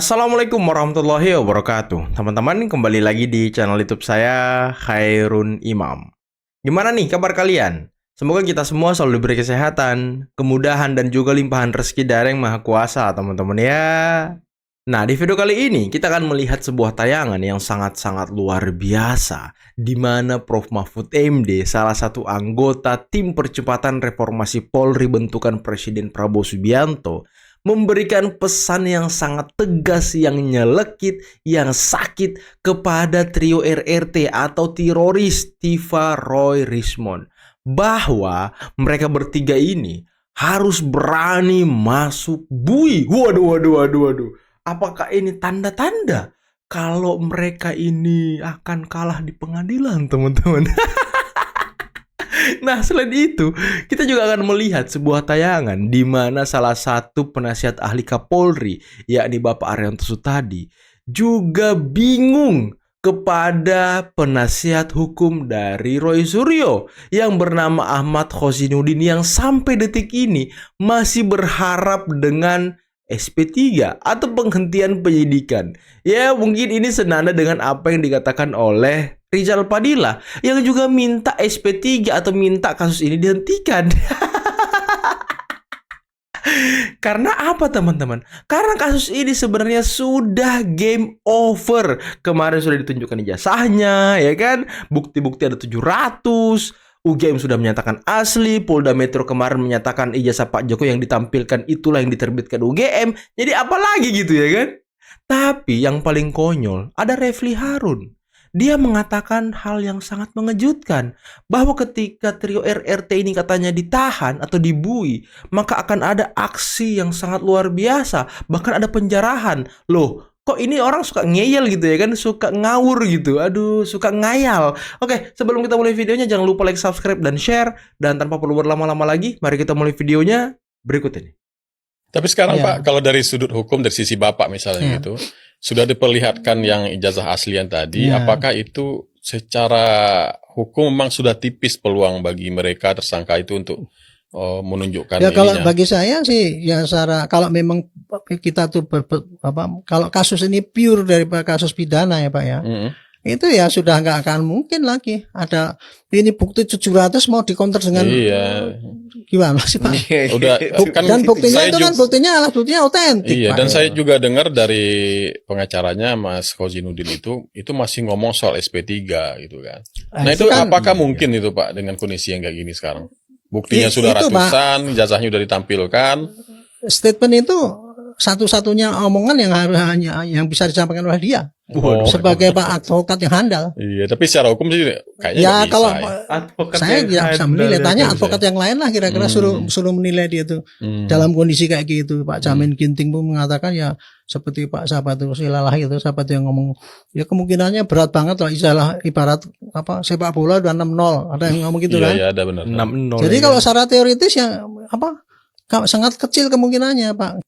Assalamualaikum warahmatullahi wabarakatuh. Teman-teman, kembali lagi di channel YouTube saya, Khairun Imam. Gimana nih kabar kalian? Semoga kita semua selalu diberi kesehatan, kemudahan, dan juga limpahan rezeki dari Yang Maha Kuasa, teman-teman ya. Nah, di video kali ini kita akan melihat sebuah tayangan yang sangat-sangat luar biasa, di mana Prof. Mahfud MD, salah satu anggota tim percepatan reformasi Polri bentukan Presiden Prabowo Subianto, memberikan pesan yang sangat tegas, yang nyelekit, yang sakit kepada trio RRT atau teroris Tiva, Roy, Rismond, bahwa mereka bertiga ini harus berani masuk bui. Waduh. Apakah ini tanda-tanda kalau mereka ini akan kalah di pengadilan, teman-teman? Nah, selain itu, kita juga akan melihat sebuah tayangan di mana salah satu penasihat ahli Kapolri, yakni Bapak Arianto Sutadi, juga bingung kepada penasihat hukum dari Roy Suryo yang bernama Ahmad Khozinuddin, yang sampai detik ini masih berharap dengan SP3 atau penghentian penyidikan. Ya, mungkin ini senada dengan apa yang dikatakan oleh Rizal Padilla yang juga minta SP3 atau minta kasus ini dihentikan. Karena apa, teman-teman? Karena kasus ini sebenarnya sudah game over. Kemarin sudah ditunjukkan ijazahnya, ya kan? Bukti-bukti ada 700. UGM sudah menyatakan asli. Polda Metro kemarin menyatakan ijazah Pak Jokowi yang ditampilkan itulah yang diterbitkan UGM. Jadi apa lagi gitu, ya kan? Tapi yang paling konyol ada Refli Harun. Dia mengatakan hal yang sangat mengejutkan, bahwa ketika trio RRT ini katanya ditahan atau dibui, maka akan ada aksi yang sangat luar biasa, bahkan ada penjarahan. Loh, kok ini orang suka ngeyel gitu ya kan, suka ngawur gitu, aduh, suka ngayal. Oke, sebelum kita mulai videonya, jangan lupa like, subscribe, dan share. Dan tanpa perlu berlama-lama lagi, mari kita mulai videonya berikut ini. Tapi sekarang Pak, kalau dari sudut hukum, dari sisi Bapak misalnya gitu, sudah diperlihatkan yang ijazah aslian tadi, apakah itu secara hukum memang sudah tipis peluang bagi mereka tersangka itu untuk menunjukkan ya ininya? Kalau bagi saya sih, ya secara kalau memang kita tuh kalau kasus ini pure daripada kasus pidana ya Pak ya, itu ya sudah nggak akan mungkin lagi ada ini bukti 700 mau dikonter dengan gimana sih Pak? Udah, kan dan buktinya itu kan alat buktinya otentik. Iya, Pak. dan saya juga dengar dari pengacaranya Mas Khozinuddin itu masih ngomong soal SP3 gitu kan. Nah itu kan, apakah mungkin itu Pak dengan kondisi yang kayak gini sekarang? Buktinya sudah itu, ratusan, ijazahnya sudah ditampilkan. Statement itu satu-satunya omongan yang hanya yang bisa disampaikan oleh dia sebagai Pak advokat yang handal. Iya, tapi secara hukum sih kayaknya ya bisa, kalau ya. saya tidak bisa menilai, tanya advokat yang lain lah kira-kira suruh menilai dia tuh dalam kondisi kayak gitu. Pak Jamin Ginting pun mengatakan ya seperti Pak Sahabatul Silalah itu, sahabat yang ngomong ya kemungkinannya berat banget lah, ibarat apa sepak bola udah 6-0, ada yang ngomong gitu kan. Iya, ada benar. 6-0. Jadi kalau secara teoritis ya sangat kecil kemungkinannya Pak.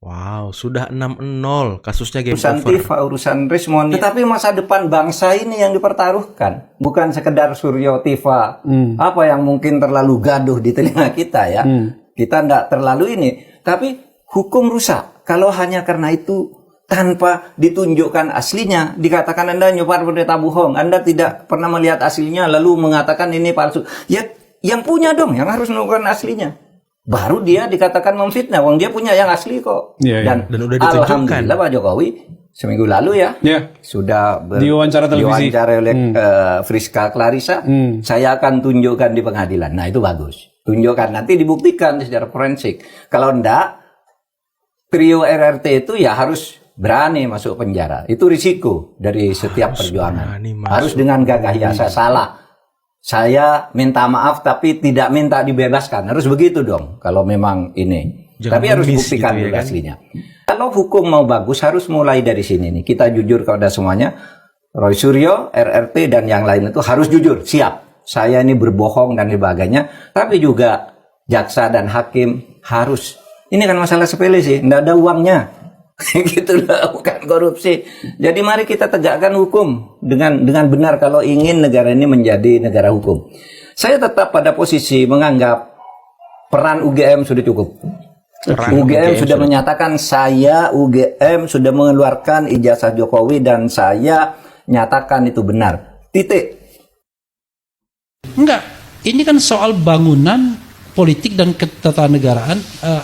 Wow, sudah 6-0 kasusnya game urusan over. Tiva, urusan Rismond. Tetapi masa depan bangsa ini yang dipertaruhkan, bukan sekedar Suryo Tiva. Apa yang mungkin terlalu gaduh di telinga kita ya. Kita enggak terlalu ini, tapi hukum rusak kalau hanya karena itu tanpa ditunjukkan aslinya, dikatakan Anda nyebar berita bohong, Anda tidak pernah melihat aslinya lalu mengatakan ini palsu. Ya yang punya dong yang harus menunjukkan aslinya. Baru dia dikatakan memfitnah, wong dia punya yang asli kok. Dan udah ditunjukkan. Alhamdulillah Pak Jokowi seminggu lalu ya sudah diwawancara televisi, diwawancarai oleh Friska Clarissa. Saya akan tunjukkan di pengadilan. Nah itu bagus. Tunjukkan, nanti dibuktikan secara forensik. Kalau enggak, trio RRT itu ya harus berani masuk penjara. Itu risiko dari setiap perjuangan. Harus dengan gagah, ya saya salah, saya minta maaf tapi tidak minta dibebaskan. Harus begitu dong kalau memang ini. Tapi harus buktikan gitu, ya kan? Aslinya. Kalau hukum mau bagus harus mulai dari sini nih. Kita jujur kepada semuanya. Roy Suryo, RRT dan yang lain itu harus jujur. Siap, saya ini berbohong dan sebagainya. Tapi juga jaksa dan hakim harus. Ini kan masalah sepele sih, tidak ada uangnya. Gitu loh, bukan korupsi. Jadi mari kita tegakkan hukum dengan benar kalau ingin negara ini menjadi negara hukum. Saya tetap pada posisi menganggap peran UGM sudah cukup. UGM sudah menyatakan UGM sudah mengeluarkan ijazah Jokowi dan saya nyatakan itu benar. Titik. Enggak, ini kan soal bangunan politik dan ketatanegaraan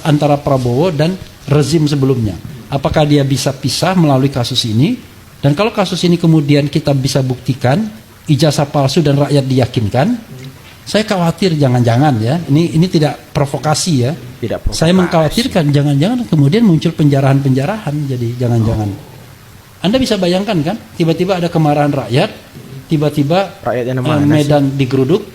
antara Prabowo dan rezim sebelumnya. Apakah dia bisa pisah melalui kasus ini? Dan kalau kasus ini kemudian kita bisa buktikan ijazah palsu dan rakyat diyakinkan, saya khawatir jangan-jangan ya, ini tidak provokasi ya. Tidak provokasi. Saya mengkhawatirkan jangan-jangan kemudian muncul penjarahan-penjarahan, jadi jangan-jangan. Anda bisa bayangkan kan, tiba-tiba ada kemarahan rakyat, tiba-tiba Medan digeruduk,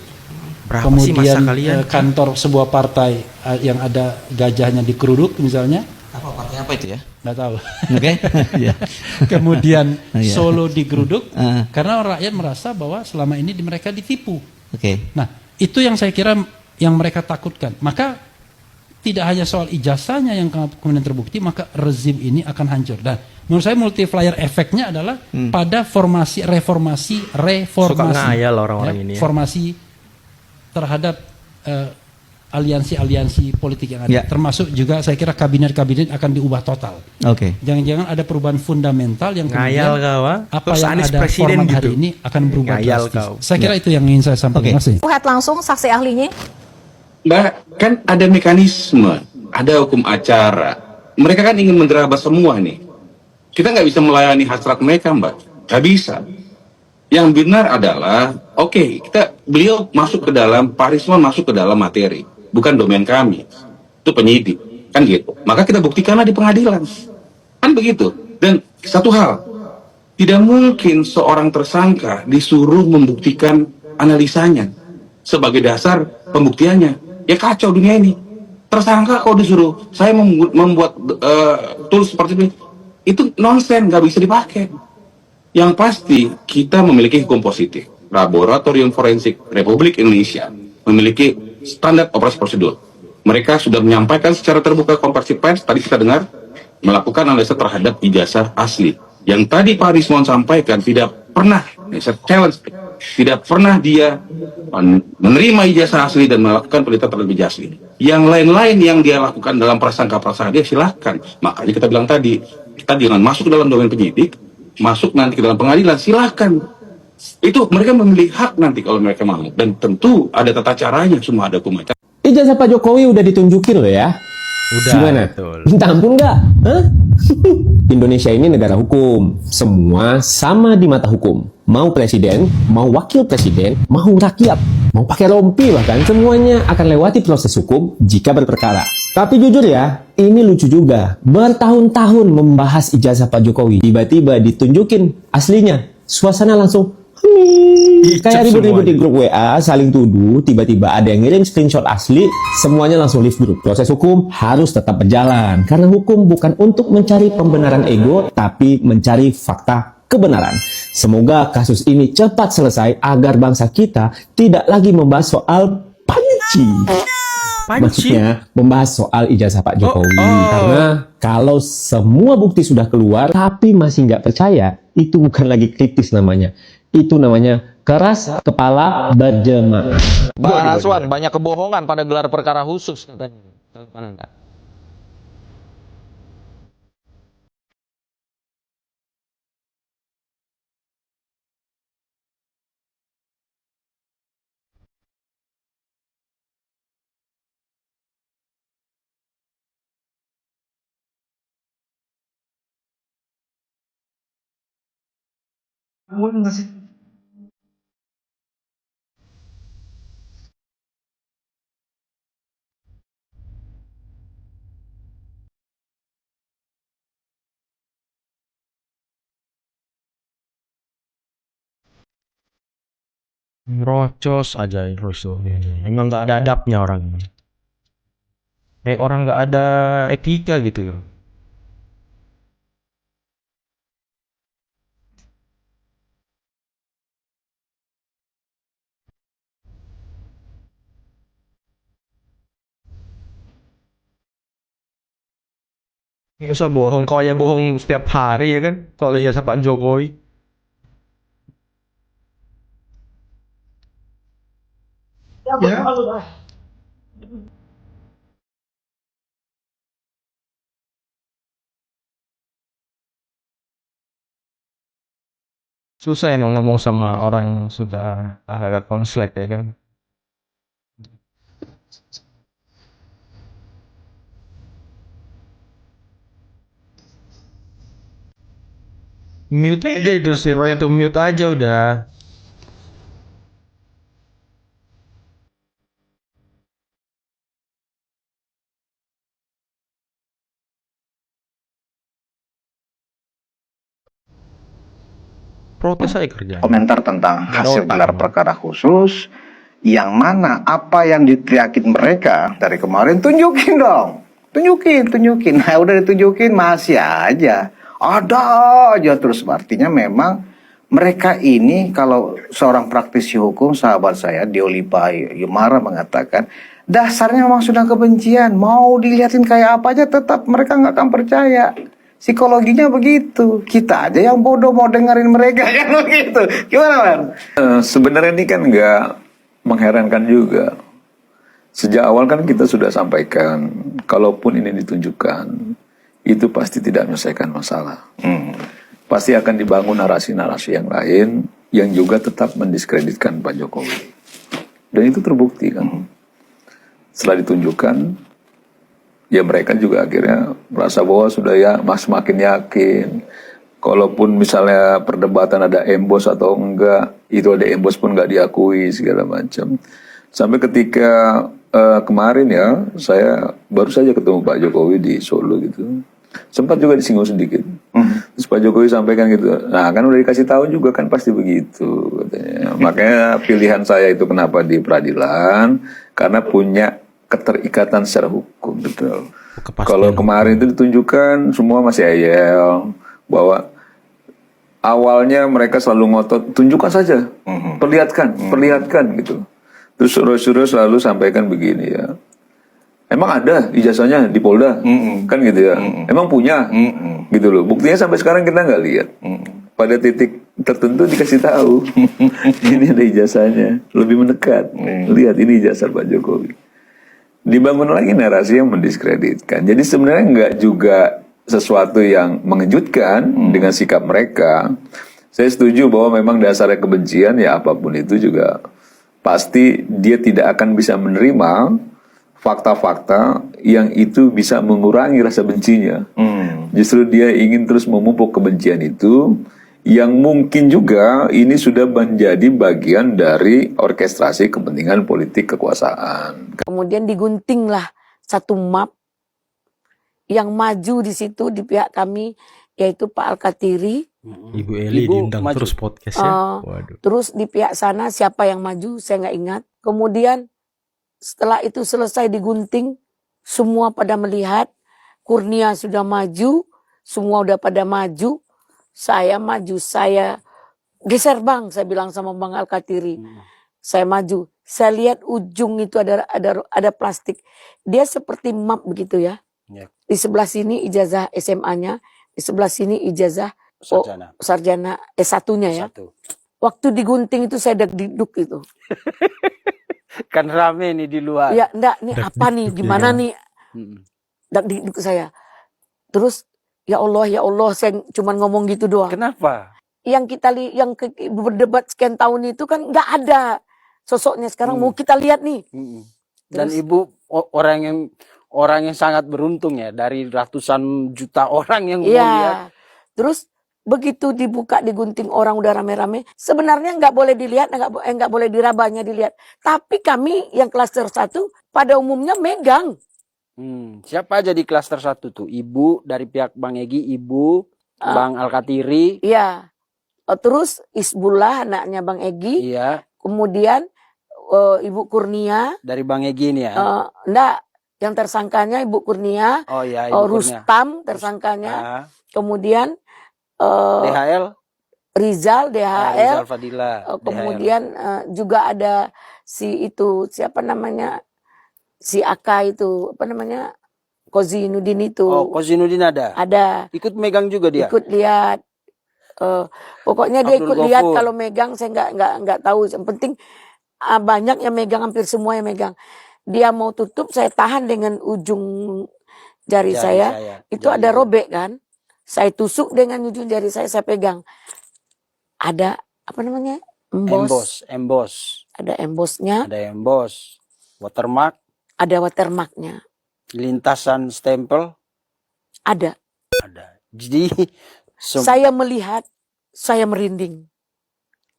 Berapa kemudian sih masa kalian? Kantor sebuah partai yang ada gajahnya digeruduk misalnya. Apa partai apa itu ya? Nggak tahu. Oke. Iya. Kemudian Iya. Solo digeruduk karena rakyat merasa bahwa selama ini mereka ditipu. Oke. Nah, itu yang saya kira yang mereka takutkan. Maka tidak hanya soal ijazahnya yang kemudian terbukti, maka rezim ini akan hancur. Dan menurut saya multiplier efeknya adalah pada reformasi Suka ngayal orang-orang ini ya. formasi terhadap aliansi-aliansi politik yang ada. Ya. Termasuk juga saya kira kabinet-kabinet akan diubah total. Oke. Jangan-jangan ada perubahan fundamental yang Ngayal kemudian kau, apa terus yang Anies ada presiden format hari gitu. ini akan berubah Ngayal drastis. kau. Saya kira itu yang ingin saya sampaikan. Oke. Mas. Lihat langsung saksi ahlinya. Mbak, kan ada mekanisme, ada hukum acara. Mereka kan ingin menderabas semua nih. Kita nggak bisa melayani hasrat mereka, Mbak. Nggak bisa. Yang benar adalah, oke, beliau masuk ke dalam, Pak Risman masuk ke dalam materi. Bukan domain kami. Itu penyidik. Kan gitu. Maka kita buktikanlah di pengadilan. Kan begitu. Dan satu hal, tidak mungkin seorang tersangka disuruh membuktikan analisanya sebagai dasar pembuktiannya. Ya kacau dunia ini. Tersangka kok disuruh saya membuat tools seperti ini, itu nonsen, nggak bisa dipakai. Yang pasti kita memiliki hukum positif. Laboratorium Forensik Republik Indonesia memiliki standar operasi prosedur. Mereka sudah menyampaikan secara terbuka konversi pers, tadi kita dengar, melakukan analisa terhadap ijazah asli. Yang tadi Pak Rismon sampaikan tidak pernah, saya challenge, tidak pernah dia menerima ijazah asli dan melakukan penelitian terhadap ijazah asli. Yang lain-lain yang dia lakukan dalam prasangka-prasangka dia silahkan. Makanya kita bilang tadi, kita jangan masuk ke dalam domain penyidik, masuk nanti ke dalam pengadilan, silahkan. Itu mereka memilih hak nanti kalau mereka mau. Dan tentu ada tata caranya, semua ada hukum acara. Ijazah Pak Jokowi udah ditunjukin loh ya. Udah. Gimana? Betul. Minta ampun nggak? Hah? Indonesia ini negara hukum. Semua sama di mata hukum. Mau presiden, mau wakil presiden, mau rakyat, mau pakai rompi bahkan, semuanya akan lewati proses hukum jika berperkara. Tapi jujur ya, ini lucu juga. Bertahun-tahun membahas ijazah Pak Jokowi, tiba-tiba ditunjukin aslinya. Suasana langsung kayak ribut-ribut di grup WA, saling tuduh, tiba-tiba ada yang ngirim screenshot asli, semuanya langsung leave grup. Proses hukum harus tetap berjalan, karena hukum bukan untuk mencari pembenaran ego, tapi mencari fakta kebenaran. Semoga kasus ini cepat selesai agar bangsa kita tidak lagi membahas soal panci. Maksudnya membahas soal ijazah Pak Jokowi. Karena kalau semua bukti sudah keluar, tapi masih nggak percaya, itu bukan lagi kritis namanya. Itu namanya keras kepala berjemaah. Pak Haswan, banyak kebohongan pada gelar perkara khusus katanya. Rocos aja Rusuh. Emang nggak ada adabnya orang ini. Kayak orang nggak ada etika gitu ya. Nggak usah bohong, kau yang bohong setiap hari ya kan, kalau ijazah Pak Jokowi. Ya. susah ya ngomong sama orang yang sudah agak konslet ya kan. Mute aja itu sih, itu mute aja udah. Protes aja kerjanya. Komentar tentang hasil gelar perkara khusus, yang mana apa yang diteriakin mereka dari kemarin, tunjukin dong, tunjukin. Nah udah ditunjukin masih aja, ada aja terus. Artinya memang mereka ini, kalau seorang praktisi hukum, sahabat saya Diolipa Yumara mengatakan, dasarnya memang sudah kebencian, mau dilihatin kayak apa aja tetap mereka nggak akan percaya. Psikologinya begitu. Kita aja yang bodoh mau dengerin mereka kan begitu. Gimana, Man? Sebenarnya ini kan nggak mengherankan juga. Sejak awal kan kita sudah sampaikan, kalaupun ini ditunjukkan, itu pasti tidak menyelesaikan masalah. Pasti akan dibangun narasi-narasi yang lain yang juga tetap mendiskreditkan Pak Jokowi. Dan itu terbukti kan. Setelah ditunjukkan, ya mereka juga akhirnya merasa bahwa sudah ya makin yakin. Kalaupun misalnya perdebatan ada embos atau enggak, itu ada embos pun nggak diakui segala macam. Sampai ketika kemarin ya, saya baru saja ketemu Pak Jokowi di Solo gitu. Sempat juga disinggung sedikit. Terus Pak Jokowi sampaikan gitu, nah kan udah dikasih tahu juga kan pasti begitu katanya. Makanya pilihan saya itu kenapa di peradilan, karena punya keterikatan secara hukum, betul. Kalau kemarin itu ditunjukkan semua masih ayel, bahwa awalnya mereka selalu ngotot, tunjukkan saja, perlihatkan gitu. Terus suruh selalu sampaikan begini ya, emang ada ijazahnya di Polda, kan gitu ya, emang punya, gitu loh. Buktinya sampai sekarang kita nggak lihat. Pada titik tertentu dikasih tahu, ini ada ijazahnya, lebih mendekat, lihat ini ijazah Pak Jokowi. Dibangun lagi narasi yang mendiskreditkan. Jadi sebenarnya nggak juga sesuatu yang mengejutkan dengan sikap mereka. Saya setuju bahwa memang dasarnya kebencian, ya apapun itu juga pasti dia tidak akan bisa menerima fakta-fakta yang itu bisa mengurangi rasa bencinya. Justru dia ingin terus memupuk kebencian itu, yang mungkin juga ini sudah menjadi bagian dari orkestrasi kepentingan politik kekuasaan. Kemudian diguntinglah satu map yang maju di situ di pihak kami, yaitu Pak Alkatiri. Ibu Eli diundang terus podcastnya. Waduh. Terus di pihak sana siapa yang maju, saya nggak ingat. Kemudian setelah itu selesai digunting, semua pada melihat Kurnia sudah maju, semua udah pada maju. Saya maju, saya geser bang, saya bilang sama Bang Alkatiri. Saya maju, saya lihat ujung itu ada plastik. Dia seperti map begitu ya. Di sebelah sini ijazah SMA-nya, di sebelah sini ijazah sarjana S1-nya ya. Waktu digunting itu saya deg-deg itu. Kan rame nih di luar. Ya enggak, nih apa nih, gimana nih. Deg-deg saya. Terus ya Allah, saya cuma ngomong gitu doang. Kenapa? Yang kita yang berdebat sekian tahun itu kan nggak ada sosoknya. Sekarang mau kita lihat nih. Dan Ibu orang yang sangat beruntung ya, dari ratusan juta orang yang mau lihat. Terus begitu dibuka, digunting, orang udah rame-rame. Sebenarnya nggak boleh dilihat, nggak boleh dirabanya dilihat. Tapi kami yang klaster 1 pada umumnya megang. Siapa aja di klaster 1 tuh? Ibu dari pihak Bang Egy, Ibu, Bang Alkatiri. Iya. Terus Isbullah anaknya Bang Egy. Iya. Kemudian Ibu Kurnia. Dari Bang Egy ini ya? Enggak. Yang tersangkanya Ibu Kurnia. Oh iya, Ibu Rustam tersangkanya. Kemudian DHL. Rizal, DHL. Rizal Fadila. Kemudian juga ada si itu, siapa namanya? Si Aka itu, apa namanya? Kozinudin itu. Oh, Kozinudin ada? Ada. Ikut megang juga dia? Ikut lihat. Pokoknya dia ikut lihat, kalau megang saya nggak tahu. Yang penting banyak yang megang, hampir semua yang megang. Dia mau tutup, saya tahan dengan ujung jari saya. Itu ada robek kan. Saya tusuk dengan ujung jari saya pegang. ada apa namanya? Embos. Ada embosnya, Ada embos. Watermark. ada watermarknya, Lintasan stempel. ada. Jadi Saya melihat, saya merinding,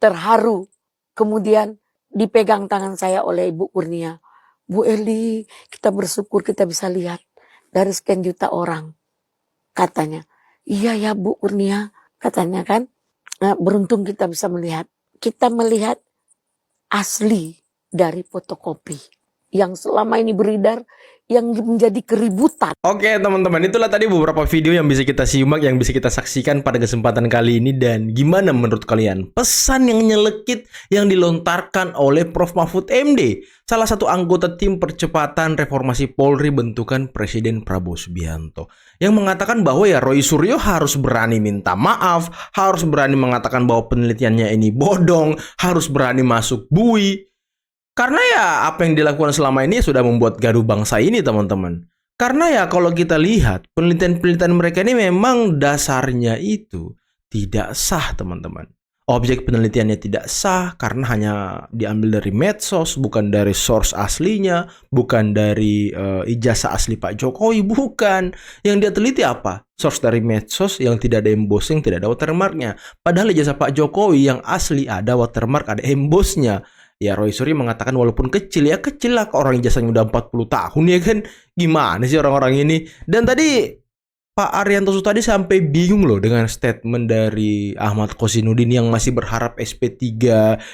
terharu. Kemudian dipegang tangan saya oleh Ibu Kurnia. Bu Eli, kita bersyukur kita bisa lihat dari sekian juta orang. Katanya, iya ya Bu Kurnia, katanya kan. Nah, beruntung kita bisa melihat. Kita melihat asli dari fotokopi yang selama ini beredar, yang menjadi keributan. Oke teman-teman, itulah tadi beberapa video yang bisa kita simak, yang bisa kita saksikan pada kesempatan kali ini. Dan gimana menurut kalian pesan yang nyelekit yang dilontarkan oleh Prof. Mahfud MD, salah satu anggota tim percepatan reformasi Polri bentukan Presiden Prabowo Subianto, yang mengatakan bahwa ya Roy Suryo harus berani minta maaf, harus berani mengatakan bahwa penelitiannya ini bodong, harus berani masuk bui. Karena ya apa yang dilakukan selama ini sudah membuat gaduh bangsa ini, teman-teman. Karena ya kalau kita lihat penelitian-penelitian mereka ini memang dasarnya itu tidak sah, teman-teman. Objek penelitiannya tidak sah karena hanya diambil dari medsos, bukan dari source aslinya, bukan dari ijazah asli Pak Jokowi, bukan. Yang dia teliti apa? Source dari medsos yang tidak ada embossing, tidak ada watermarknya. Padahal ijazah Pak Jokowi yang asli ada watermark, ada embossnya. Ya Roy Suryo mengatakan walaupun kecil, ya kecil lah, orang ijazahnya udah 40 tahun ya kan. Gimana sih orang-orang ini? Dan tadi Pak Arianto tadi sampai bingung loh dengan statement dari Ahmad Kosinudin yang masih berharap SP3,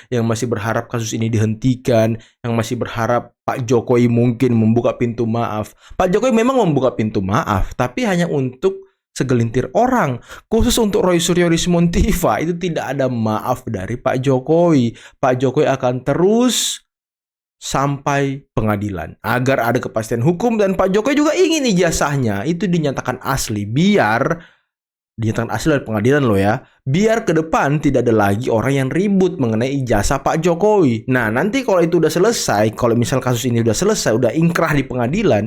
yang masih berharap kasus ini dihentikan, yang masih berharap Pak Jokowi mungkin membuka pintu maaf. Pak Jokowi memang membuka pintu maaf, tapi hanya untuk segelintir orang. Khusus untuk Roy Suryo Rismontiva itu tidak ada maaf dari Pak Jokowi. Pak Jokowi akan terus sampai pengadilan agar ada kepastian hukum, dan Pak Jokowi juga ingin ijazahnya itu dinyatakan asli, biar dinyatakan asli dari pengadilan loh ya, biar ke depan tidak ada lagi orang yang ribut mengenai ijazah Pak Jokowi. Nah nanti kalau itu udah selesai, kalau misal kasus ini udah selesai, udah ingkrah di pengadilan,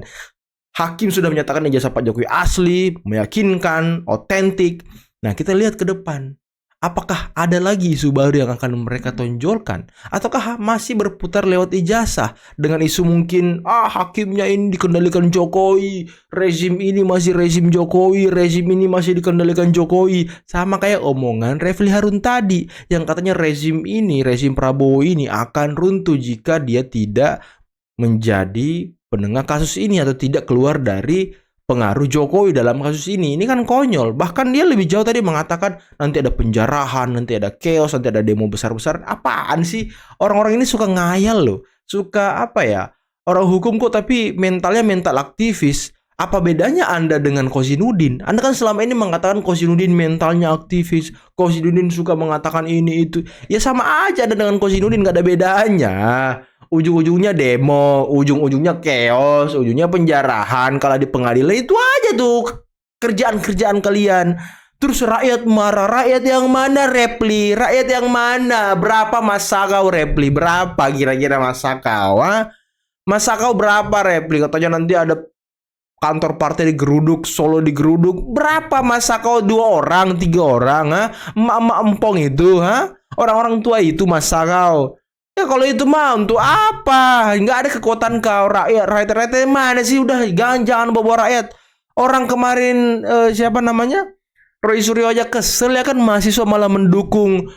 hakim sudah menyatakan ijazah Pak Jokowi asli, meyakinkan, otentik. Nah, kita lihat ke depan. Apakah ada lagi isu baru yang akan mereka tonjolkan? Ataukah masih berputar lewat ijazah dengan isu mungkin, hakimnya ini dikendalikan Jokowi, rezim ini masih rezim Jokowi, rezim ini masih dikendalikan Jokowi. Sama kayak omongan Refli Harun tadi, yang katanya rezim ini, rezim Prabowo ini akan runtuh jika dia tidak menjadi penengah kasus ini atau tidak keluar dari pengaruh Jokowi dalam kasus ini. Ini kan konyol. Bahkan dia lebih jauh tadi mengatakan nanti ada penjarahan, nanti ada chaos, nanti ada demo besar-besaran. Apaan sih? Orang-orang ini suka ngayal loh. Suka apa ya? Orang hukum kok tapi mentalnya mental aktivis. Apa bedanya Anda dengan Kosinudin? Anda kan selama ini mengatakan Kosinudin mentalnya aktivis, Kosinudin suka mengatakan ini itu. Ya sama aja Anda dengan Kosinudin, gak ada bedanya. Ujung-ujungnya demo, ujung-ujungnya chaos, ujungnya penjarahan. Kalau di pengadilan itu aja tuh kerjaan-kerjaan kalian. Terus rakyat marah, rakyat yang mana Repli? Rakyat yang mana? Berapa Masakau Repli? Berapa kira-kira Masakau? Masakau berapa Repli? Katanya nanti ada kantor partai digeruduk, Solo digeruduk. Berapa Masakau? 2 orang, 3 orang? Emak-emak empong itu? Orang-orang tua itu Masakau. Ya kalau itu mah untuk apa? Nggak ada kekuatan kau rakyat mana sih? Udah jangan bawa rakyat. Orang kemarin siapa namanya? Roy Suryo aja kesel ya kan, mahasiswa malah mendukung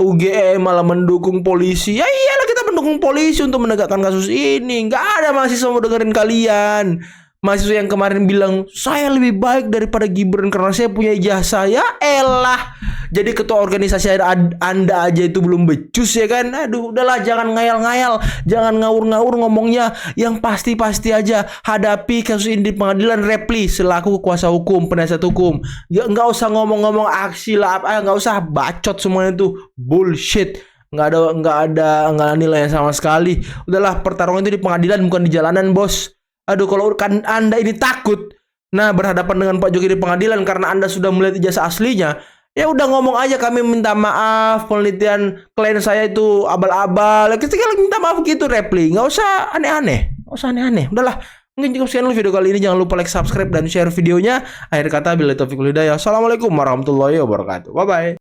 UGM, malah mendukung polisi. Ya iyalah kita mendukung polisi untuk menegakkan kasus ini. Nggak ada mahasiswa mau dengerin kalian. Mahasiswa yang kemarin bilang saya lebih baik daripada Gibran karena saya punya ijazah. Ya elah, jadi ketua organisasi Anda aja itu belum becus ya kan. Aduh udahlah, jangan ngayal-ngayal, jangan ngawur-ngawur ngomongnya. Yang pasti-pasti aja hadapi kasus ini di pengadilan. Repli selaku kuasa hukum, penasihat hukum, ya, nggak usah ngomong-ngomong aksi lah, nggak usah bacot semuanya itu bullshit. Nggak ada nilainya sama sekali. Udahlah, pertarungan itu di pengadilan bukan di jalanan bos. Aduh, kalau kan Anda ini takut berhadapan dengan Pak Jokowi di pengadilan karena Anda sudah melihat ijazah aslinya, ya udah ngomong aja, kami minta maaf, penelitian klien saya itu abal-abal. Kita minta maaf gitu, Repli. Nggak usah aneh-aneh. Udahlah, mungkin cukup sekian video kali ini. Jangan lupa like, subscribe, dan share videonya. Akhir kata, billahi taufiq wal hidayah. Assalamualaikum warahmatullahi wabarakatuh. Bye-bye.